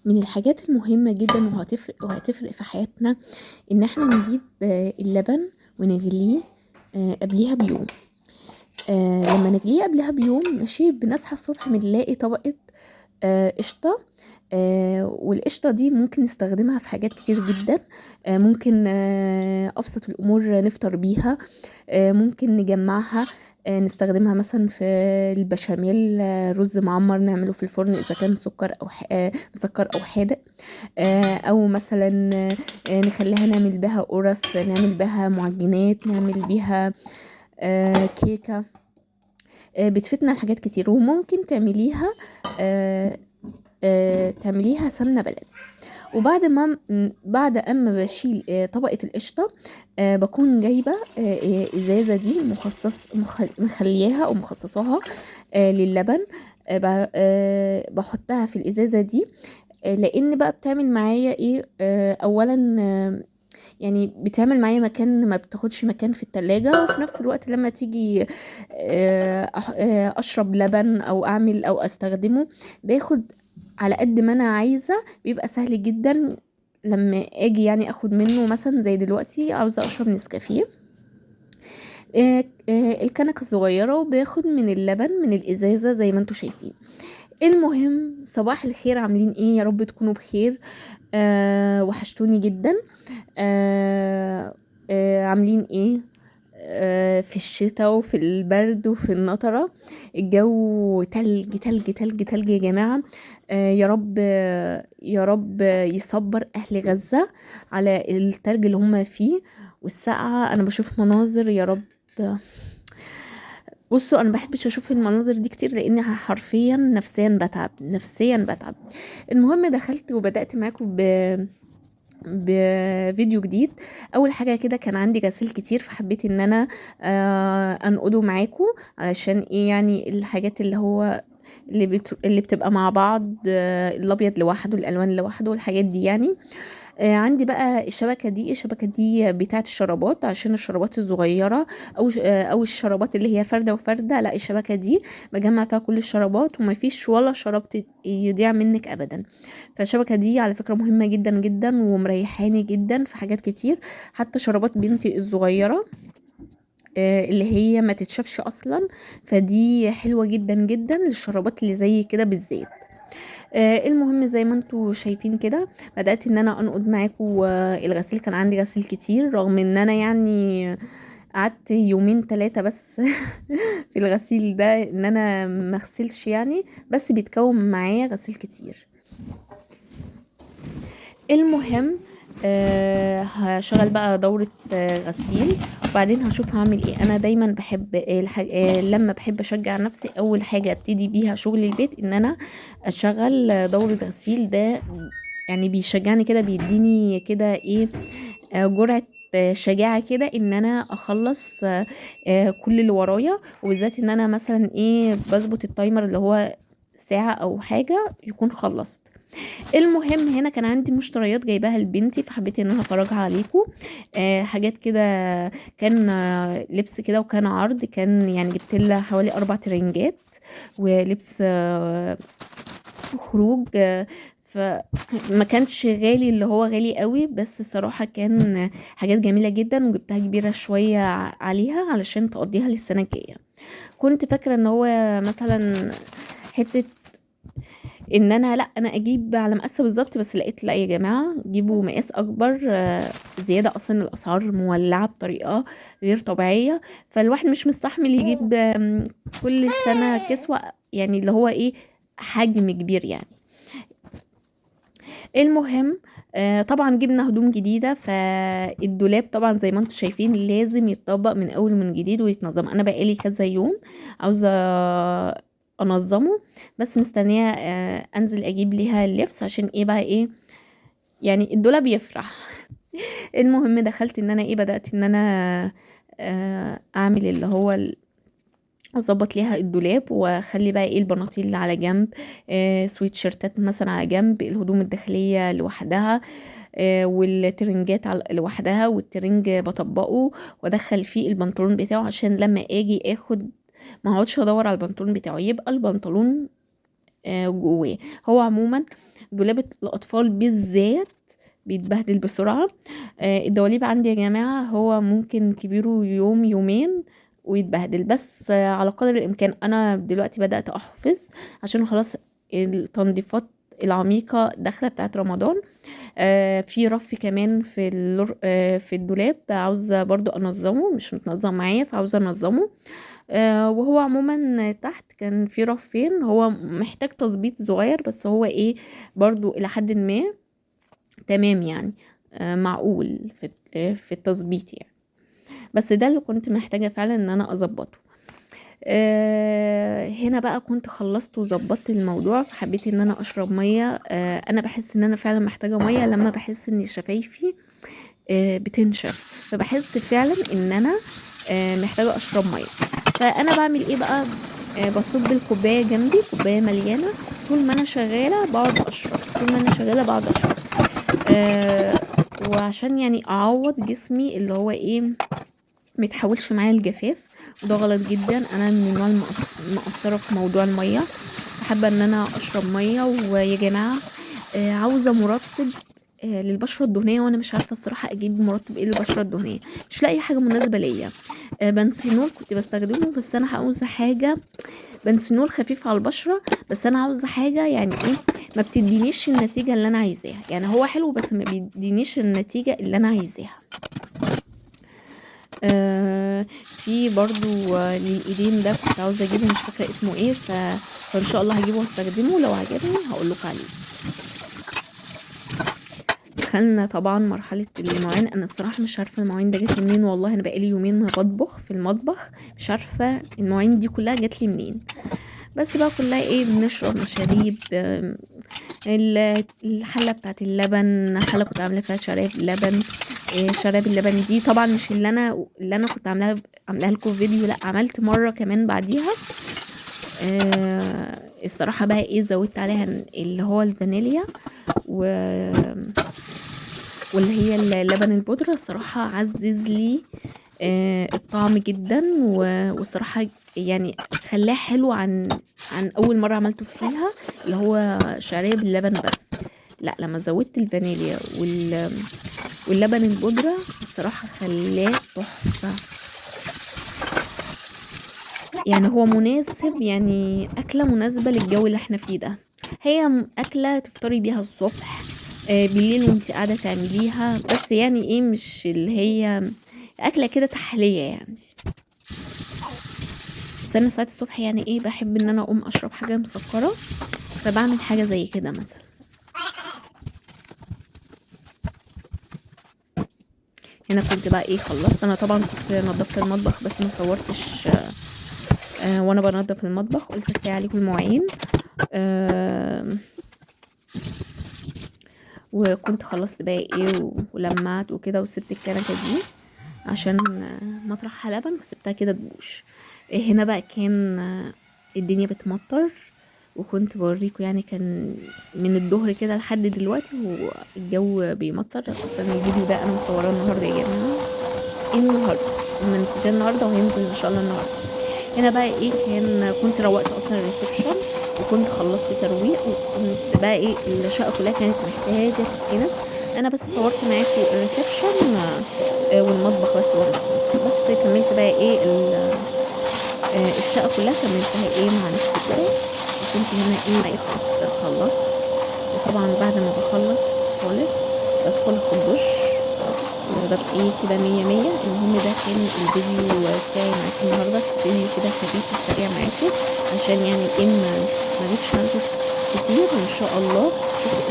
من الحاجات المهمة جدا وهتفرق في حياتنا ان احنا نجيب اللبن ونغليه قبليها بيوم. لما نغليه قبلها بيوم ماشي، بنصحى الصبح بنلاقي طبقة قشطة. والقشطة دي ممكن نستخدمها في حاجات كتير جدا. ممكن أبسط الأمور نفطر بيها. ممكن نجمعها، نستخدمها مثلا في البشاميل، رز معمر نعمله في الفرن إذا كان سكر أو مسكر أو حادق. أو مثلا نخليها نعمل بها قرص، نعمل بها معجنات، نعمل بيها كيكة. بتفتنا لحاجات كتير. وممكن تعمليها تعمليها سمنة بلدي. بعد اما بشيل طبقة القشطة، بكون جايبة ازازة دي مخلياها او مخصصاها للبن. بحطها في الازازة دي، لان بقى بتعمل معايا ايه. اولا يعني بتعمل معايا مكان، ما بتاخدش مكان في التلاجة، وفي نفس الوقت لما تيجي اشرب لبن او اعمل او استخدمه، باخد على قد ما انا عايزة. بيبقى سهل جدا لما اجي يعني اخد منه، مثلا زي دلوقتي عاوزة اشرب نسكافيه، الكنكة الصغيرة، وباخد من اللبن من الازازة زي ما انتوا شايفين. المهم، صباح الخير، عاملين ايه؟ يا رب تكونوا بخير. وحشتوني جدا. عاملين ايه في الشتاء وفي البرد وفي النطرة؟ الجو تلج تلج تلج تلج يا جماعة. يا رب يا رب يصبر أهل غزة على التلج اللي هم فيه والسقعة. أنا بشوف مناظر، يا رب. بصوا، أنا بحبش أشوف المناظر دي كتير، لأنها حرفيا نفسيا بتعب، نفسيا بتعب. المهم، دخلت وبدأت معاكم بفيديو جديد. اول حاجه كده، كان عندي غسيل كتير، فحبيت ان انا انقده معاكم، علشان ايه يعني الحاجات اللي هو اللي بتبقى مع بعض، الابيض لوحده، الالوان لوحده، والحاجات دي يعني. عندي بقى الشبكة دي بتاعة الشرابات، عشان الشرابات الصغيرة، او الشرابات اللي هي فردة وفردة. لا، الشبكة دي بجمع فيها كل الشرابات، وما فيش ولا شراب يضيع منك ابدا. فالشبكة دي على فكرة مهمة جدا جدا، ومريحاني جدا في حاجات كتير. حتى شرابات بنتي الصغيرة اللي هي ما تتشافش اصلا، فدي حلوة جدا جدا للشرابات اللي زي كده بالذات. المهم، زي ما انتوا شايفين كده، بدأت ان انا انقض معاكم. الغسيل كان عندي غسيل كتير، رغم ان انا يعني قعدت يومين 3 بس في الغسيل ده، ان انا مغسلش يعني، بس بيتكون معايا غسيل كتير. المهم، هشغل بقى دورة غسيل، وبعدين هشوف هعمل ايه. انا دايما بحب لما بحب اشجع نفسي، اول حاجة ابتدي بيها شغل البيت ان انا اشغل دورة غسيل. ده يعني بيشجعني كده، بيديني كده ايه، جرعة شجاعة كده، ان انا اخلص كل اللي ورايا. وبالذات ان انا مثلا ايه، بظبط التايمر اللي هو ساعة او حاجة يكون خلصت. المهم، هنا كان عندي مشتريات جايباها لبنتي، فحبيت ان انا افرجها عليكم. حاجات كده، كان لبس كده، وكان عرض، كان يعني جبت لها حوالي 4 ترنجات ولبس خروج. فما كانش غالي، اللي هو غالي قوي، بس الصراحة كان حاجات جميلة جدا، وجبتها كبيرة شوية عليها علشان تقضيها للسنة الجاية. كنت فاكرة ان هو مثلا حتة ان انا، لا، انا اجيب على مقاسه بالظبط، بس لقيت لا يا جماعه، جيبوا مقاس اكبر. زياده، اصلا الاسعار مولعه بطريقه غير طبيعيه، فالواحد مش مستحمل يجيب كل سنه كسوه، يعني اللي هو ايه، حجم كبير يعني. المهم، طبعا جبنا هدوم جديده، فالدولاب طبعا زي ما انتم شايفين لازم يتطبق من اول من جديد ويتنظم. انا بقالي كذا يوم عاوزه انظمه، بس مستنيه انزل اجيب ليها اللبس، عشان ايه بقى ايه، يعني الدولاب يفرح. المهم، دخلت ان انا ايه، بدأت ان انا اعمل اللي هو اظبط ليها الدولاب، واخلي بقى ايه البناطيل على جنب، سويت شيرتات مثلا على جنب، الهدوم الداخليه لوحدها، والترنجات لوحدها، والترنج بطبقه وادخل فيه البنطلون بتاعه، عشان لما اجي اخد ما اقعدش ادور على البنطلون بتاعه، يبقى البنطلون جواه. هو عموما دولاب الاطفال بالذات بيتبهدل بسرعة. الدواليب عندي يا جماعة هو ممكن كبيره يوم يومين ويتبهدل، بس على قدر الامكان انا دلوقتي بدأت احفظ عشان خلاص التنظيفات العميقة داخلة بتاعت رمضان. في رف كمان في الدولاب عاوزة برضو انظمه، مش متنظم معايا فعاوزة انظمه. وهو عموما تحت كان في رفين، هو محتاج تظبيط صغير بس هو ايه برضو الى حد ما تمام يعني، معقول في التظبيط يعني. بس ده اللي كنت محتاجة فعلا ان انا اظبطه. هنا بقى كنت خلصت وظبطت الموضوع، فحبيت ان انا اشرب ميه. انا بحس ان انا فعلا محتاجه ميه لما بحس ان شفايفي بتنشف، فبحس فعلا ان انا محتاجه اشرب ميه. فانا بعمل ايه بقى؟ بصب الكوبايه جنبي، كوبايه مليانه، طول ما انا شغاله بقعد اشرب، طول ما انا شغاله بقعد اشرب. وعشان يعني اعوض جسمي اللي هو ايه متحاولش معايا الجفاف، وده غلط جدا. انا من النوع المقصره في موضوع الميه، حابه ان انا اشرب ميه. ويا جماعه عاوزه مرطب للبشره الدهنيه، وانا مش عارفه الصراحه اجيب مرطب ايه للبشره الدهنيه، مش لاقي حاجه مناسبه ليا. بنسينول كنت بستخدمه، بس انا عاوزه حاجه بنسينول خفيف على البشره، بس انا عاوزه حاجه يعني ايه ما بتدينيش النتيجه اللي انا عايزاها. يعني هو حلو بس ما بيدينيش النتيجه اللي انا عايزاها. في برضو للايدين ده كنت عاوزه اجيبه، مش فاكره اسمه ايه، فان شاء الله هجيبه واستخدمه، لو عجبني هقول لكم عليه. دخلنا طبعا مرحله المواعين. انا الصراحه مش عارفه المواعين ده جت لي منين، والله انا بقالي يومين بطبخ في المطبخ مش عارفه المواعين دي كلها جت لي منين. بس بقى كلها ايه، بنشرب مشاريب. الحله بتاعت اللبن، حله كنت عامله فيها شرايب لبن. شراب اللبن دي طبعا مش اللي انا كنت عاملاها لكم فيديو، لا عملت مره كمان بعديها. الصراحه بقى ايه زودت عليها اللي هو الفانيليا واللي هي اللبن البودره. الصراحه عزز لي الطعم جدا، والصراحه يعني خلاه حلو عن اول مره عملته فيها اللي هو شرايب اللبن بس. لا لما زودت الفانيليا واللبن البودرة الصراحة خلاه تحفة. يعني هو مناسب، يعني أكلة مناسبة للجو اللي احنا فيه ده. هي أكلة تفطري بيها الصبح، بالليل وانتي قاعدة تعمليها، بس يعني ايه مش اللي هي أكلة كده تحلية يعني. بس أنا ساعات الصبح يعني ايه بحب ان انا اقوم اشرب حاجة مسكرة، فبعمل حاجة زي كده مثلا. هنا كنت بقى ايه خلصت. انا طبعا كنت نظفت المطبخ بس ما صورتش وانا بنظف المطبخ، قلت كفايه عليكم المواعين. وكنت خلصت بقى ايه ولمعت وكده، وسبت الكنكه دي عشان مطرح لبن، فسبتها كده تبوش. هنا بقى كان الدنيا بتمطر، وكنت بوريكم يعني كان من الظهر كده لحد دلوقتي والجو بيمطر. اصلا الفيديو ده انا مصوراه النهارده يا جماعه، النهارده منتجاه النهارده وهينزل ان شاء الله النهارده. هنا بقى ايه كنت روقت اصلا الريسبشن، وكنت خلصت ترويق، وكنت بقى ايه الشقه كلها كانت محتاجه تتكنس. انا بس صورت معاكم الريسبشن والمطبخ بس كملت بقى ايه الشقه كلها كملتها ايه مع نفسي كده. وكنت هنا ايه بقيت بس خلصت. وطبعا بعد ما بخلص خالص بدخل اخد دش وببقى ايه كده مية مية. المهم ده كان الفيديو بتاعي معاكم النهارده، فيديو كده خفيف وسريع معاكم عشان يعني ايه ما اجيبش معاكم كتير. وان شاء الله شوفوا